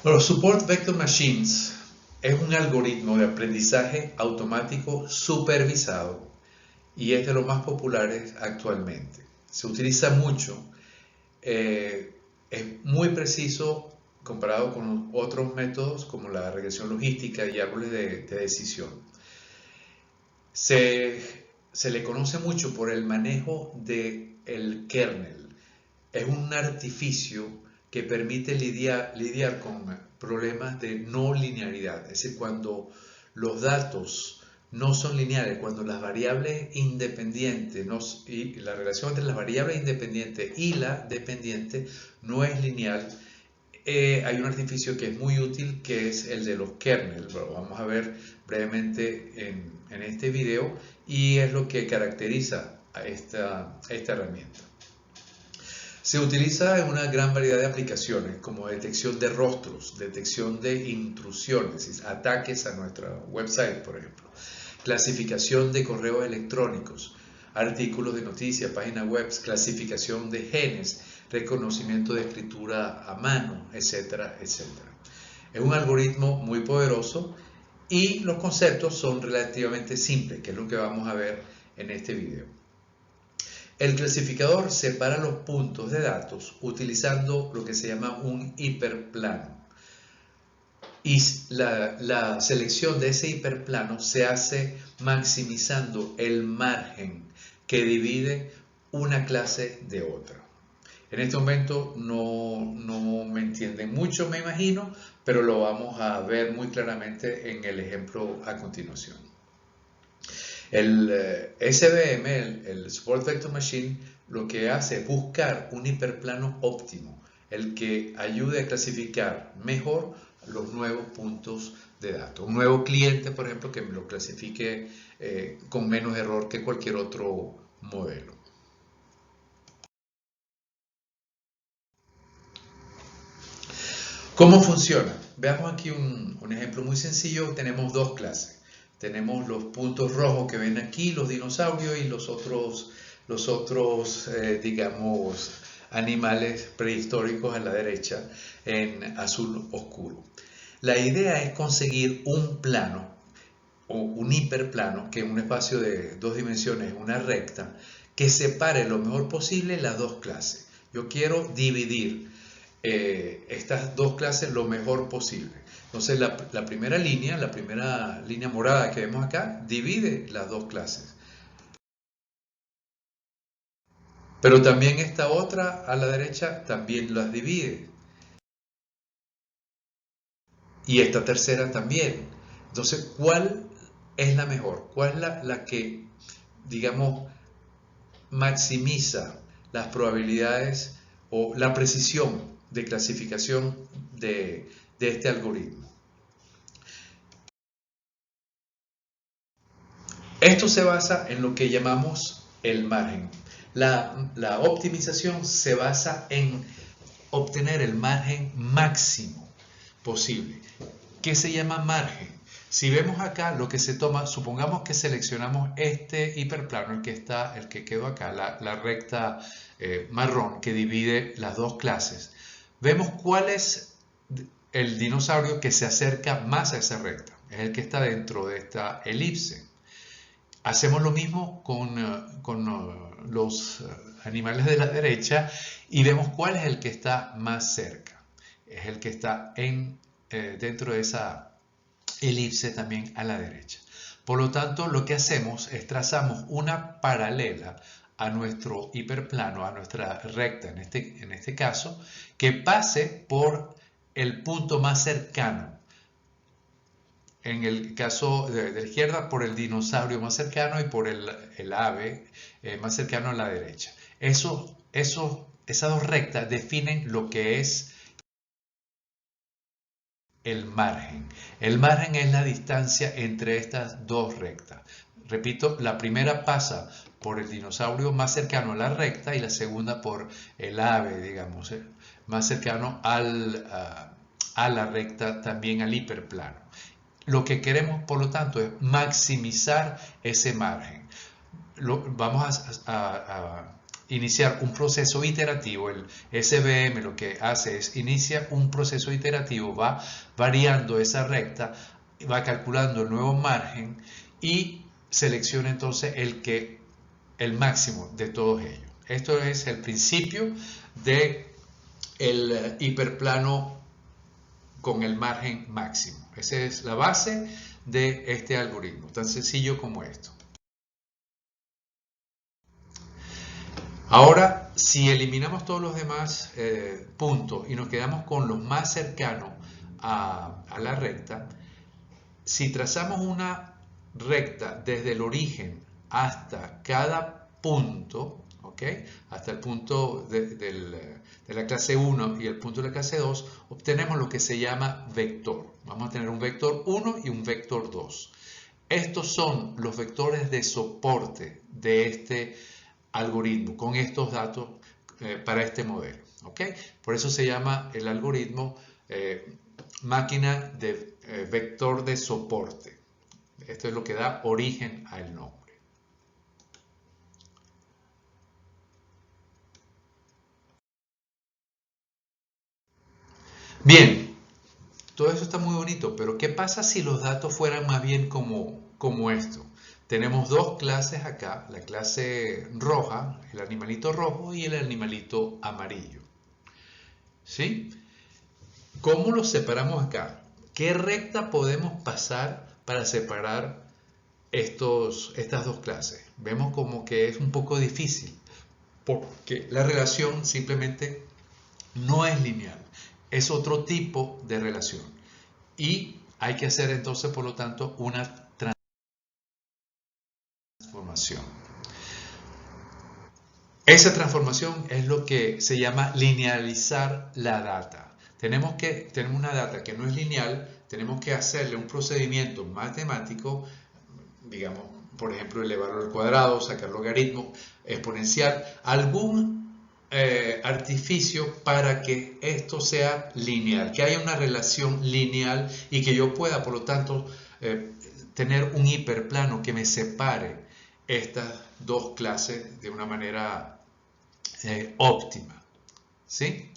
Los Support Vector Machines es un algoritmo de aprendizaje automático supervisado y es de los más populares actualmente. Se utiliza mucho, es muy preciso comparado con otros métodos como la regresión logística y árboles de decisión. Se le conoce mucho por el manejo del kernel. Es un artificio que permite lidiar con problemas de no linealidad, es decir, cuando los datos no son lineales, cuando las variables independientes y la relación entre las variables independientes y la dependiente no es lineal. Hay un artificio que es muy útil, que es el de los kernels. Lo vamos a ver brevemente en este video y es lo que caracteriza a esta herramienta. Se utiliza en una gran variedad de aplicaciones como detección de rostros, detección de intrusiones, ataques a nuestra website, por ejemplo, clasificación de correos electrónicos, artículos de noticias, páginas web, clasificación de genes, reconocimiento de escritura a mano, etcétera, etcétera. Es un algoritmo muy poderoso y los conceptos son relativamente simples, que es lo que vamos a ver en este video. El clasificador separa los puntos de datos utilizando lo que se llama un hiperplano. Y la selección de ese hiperplano se hace maximizando el margen que divide una clase de otra. En este momento no me entienden mucho, me imagino, pero lo vamos a ver muy claramente en el ejemplo a continuación. El SVM, el Support Vector Machine, lo que hace es buscar un hiperplano óptimo, el que ayude a clasificar mejor los nuevos puntos de datos. Un nuevo cliente, por ejemplo, que me lo clasifique con menos error que cualquier otro modelo. ¿Cómo funciona? Veamos aquí un ejemplo muy sencillo. Tenemos dos clases. Tenemos los puntos rojos que ven aquí, los dinosaurios, y los otros digamos, animales prehistóricos a la derecha en azul oscuro. La idea es conseguir un plano o un hiperplano, que es un espacio de dos dimensiones, una recta, que separe lo mejor posible las dos clases. Yo quiero dividir estas dos clases lo mejor posible. Entonces la primera línea morada que vemos acá, divide las dos clases. Pero también esta otra a la derecha también las divide. Y esta tercera también. Entonces, ¿cuál es la mejor? ¿Cuál es la que, digamos, maximiza las probabilidades o la precisión de clasificación de este algoritmo? Esto se basa en lo que llamamos el margen. La optimización se basa en obtener el margen máximo posible. ¿Qué se llama margen? Si vemos acá lo que se toma, supongamos que seleccionamos este hiperplano, el que quedó acá, la recta marrón que divide las dos clases. Vemos cuál es el dinosaurio que se acerca más a esa recta. Es el que está dentro de esta elipse. Hacemos lo mismo con los animales de la derecha y vemos cuál es el que está más cerca. Es el que está dentro de esa elipse también a la derecha. Por lo tanto, lo que hacemos es trazamos una paralela a nuestro hiperplano, a nuestra recta en este caso, que pase por el punto más cercano. En el caso de la izquierda, por el dinosaurio más cercano y por el ave más cercano a la derecha. Esas dos rectas definen lo que es el margen. El margen es la distancia entre estas dos rectas. Repito, la primera pasa por el dinosaurio más cercano a la recta y la segunda por el ave, digamos, más cercano a la recta, también al hiperplano. Lo que queremos, por lo tanto, es maximizar ese margen. Vamos a iniciar un proceso iterativo. El SVM lo que hace es inicia un proceso iterativo, va variando esa recta, va calculando el nuevo margen y selecciona entonces el máximo de todos ellos. Esto es el principio de el hiperplano con el margen máximo. Esa es la base de este algoritmo, tan sencillo como esto. Ahora, si eliminamos todos los demás puntos y nos quedamos con los más cercanos a la recta, si trazamos una recta desde el origen hasta cada punto, ¿ok? Hasta el punto de la clase 1 y el punto de la clase 2, obtenemos lo que se llama vector. Vamos a tener un vector 1 y un vector 2. Estos son los vectores de soporte de este algoritmo, con estos datos para este modelo. ¿Ok? Por eso se llama el algoritmo máquina de vector de soporte. Esto es lo que da origen al nombre. Bien, todo eso está muy bonito, pero ¿qué pasa si los datos fueran más bien como esto? Tenemos dos clases acá, la clase roja, el animalito rojo y el animalito amarillo. ¿Sí? ¿Cómo los separamos acá? ¿Qué recta podemos pasar para separar estas dos clases? Vemos como que es un poco difícil, porque la relación simplemente no es lineal, es otro tipo de relación. Y hay que hacer entonces, por lo tanto, una transformación. Esa transformación es lo que se llama linealizar la data. Tenemos una data que no es lineal, tenemos que hacerle un procedimiento matemático, digamos, por ejemplo, elevarlo al cuadrado, sacar logaritmo exponencial, algún artificio para que esto sea lineal, que haya una relación lineal y que yo pueda, por lo tanto, tener un hiperplano que me separe estas dos clases de una manera óptima. ¿Sí?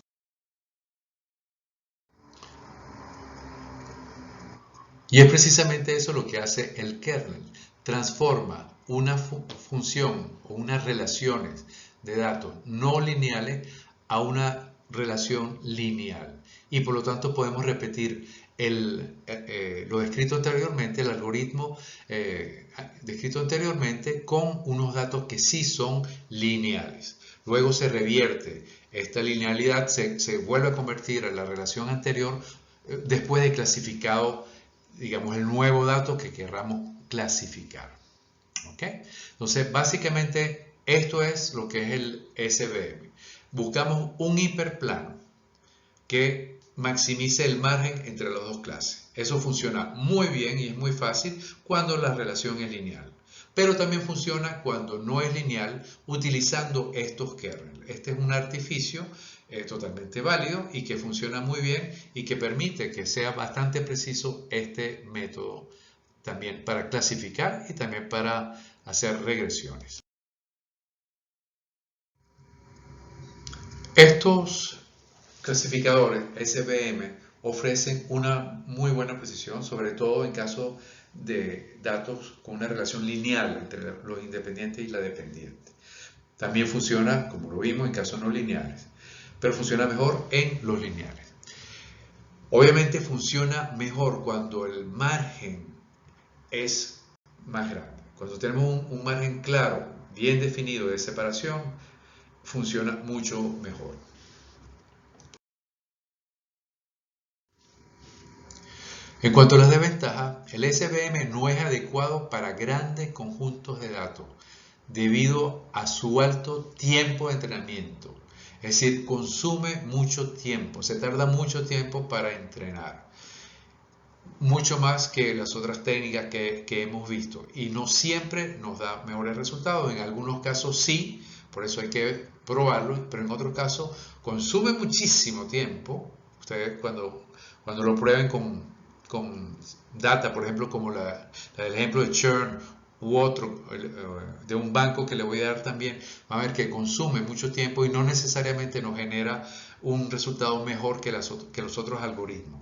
Y es precisamente eso lo que hace el kernel. Transforma una función o unas relaciones de datos no lineales a una relación lineal. Y por lo tanto podemos repetir lo descrito anteriormente, el algoritmo descrito anteriormente con unos datos que sí son lineales. Luego se revierte esta linealidad, se vuelve a convertir a la relación anterior después de clasificado, digamos, el nuevo dato que querramos clasificar. ¿Ok? Entonces, básicamente, esto es lo que es el SVM. Buscamos un hiperplano que maximice el margen entre las dos clases. Eso funciona muy bien y es muy fácil cuando la relación es lineal. Pero también funciona cuando no es lineal utilizando estos kernels. Este es un artificio totalmente válido y que funciona muy bien y que permite que sea bastante preciso este método también para clasificar y también para hacer regresiones. Estos clasificadores SVM ofrecen una muy buena precisión, sobre todo en caso de datos con una relación lineal entre los independientes y la dependiente. También funciona, como lo vimos, en casos no lineales, pero funciona mejor en los lineales. Obviamente funciona mejor cuando el margen es más grande. Cuando tenemos un margen claro, bien definido de separación, funciona mucho mejor. En cuanto a las desventajas, el SVM no es adecuado para grandes conjuntos de datos debido a su alto tiempo de entrenamiento. Es decir, consume mucho tiempo, se tarda mucho tiempo para entrenar. Mucho más que las otras técnicas que hemos visto. Y no siempre nos da mejores resultados. En algunos casos sí, por eso hay que probarlo, pero en otros casos consume muchísimo tiempo. Ustedes cuando lo prueben con data, por ejemplo, como la del ejemplo de churn u otro, de un banco que le voy a dar también, va a ver que consume mucho tiempo y no necesariamente nos genera un resultado mejor que los otros algoritmos.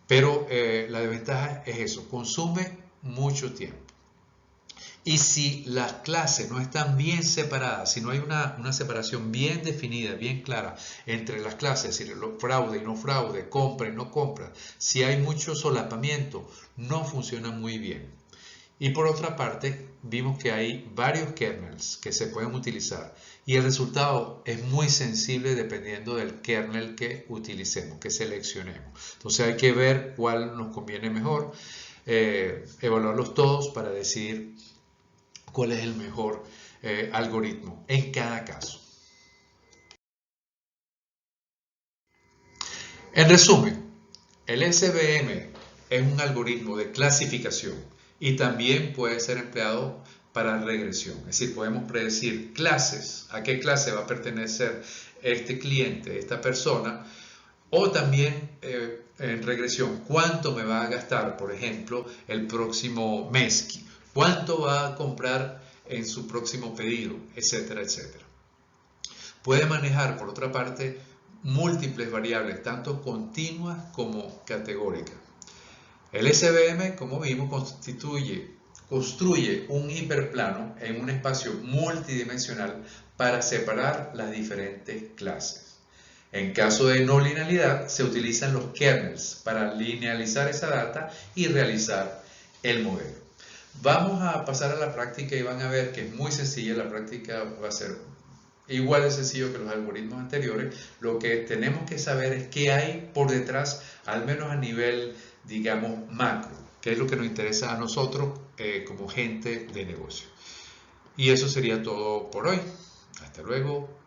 Pero la desventaja es eso, consume mucho tiempo. Y si las clases no están bien separadas, si no hay una separación bien definida, bien clara entre las clases, es decir, fraude y no fraude, compra y no compra, si hay mucho solapamiento, no funciona muy bien. Y por otra parte, vimos que hay varios kernels que se pueden utilizar y el resultado es muy sensible dependiendo del kernel que utilicemos, que seleccionemos. Entonces hay que ver cuál nos conviene mejor, evaluarlos todos para decidir cuál es el mejor algoritmo en cada caso. En resumen, el SVM es un algoritmo de clasificación y también puede ser empleado para regresión. Es decir, podemos predecir clases, a qué clase va a pertenecer este cliente, esta persona, o también en regresión, cuánto me va a gastar, por ejemplo, el próximo mes, cuánto va a comprar en su próximo pedido, etcétera, etcétera. Puede manejar, por otra parte, múltiples variables, tanto continuas como categóricas. El SVM, como vimos, construye un hiperplano en un espacio multidimensional para separar las diferentes clases. En caso de no linealidad, se utilizan los kernels para linealizar esa data y realizar el modelo. Vamos a pasar a la práctica y van a ver que es muy sencilla. La práctica va a ser igual de sencillo que los algoritmos anteriores. Lo que tenemos que saber es qué hay por detrás, al menos a nivel, digamos, macro, que es lo que nos interesa a nosotros como gente de negocio. Y eso sería todo por hoy. Hasta luego.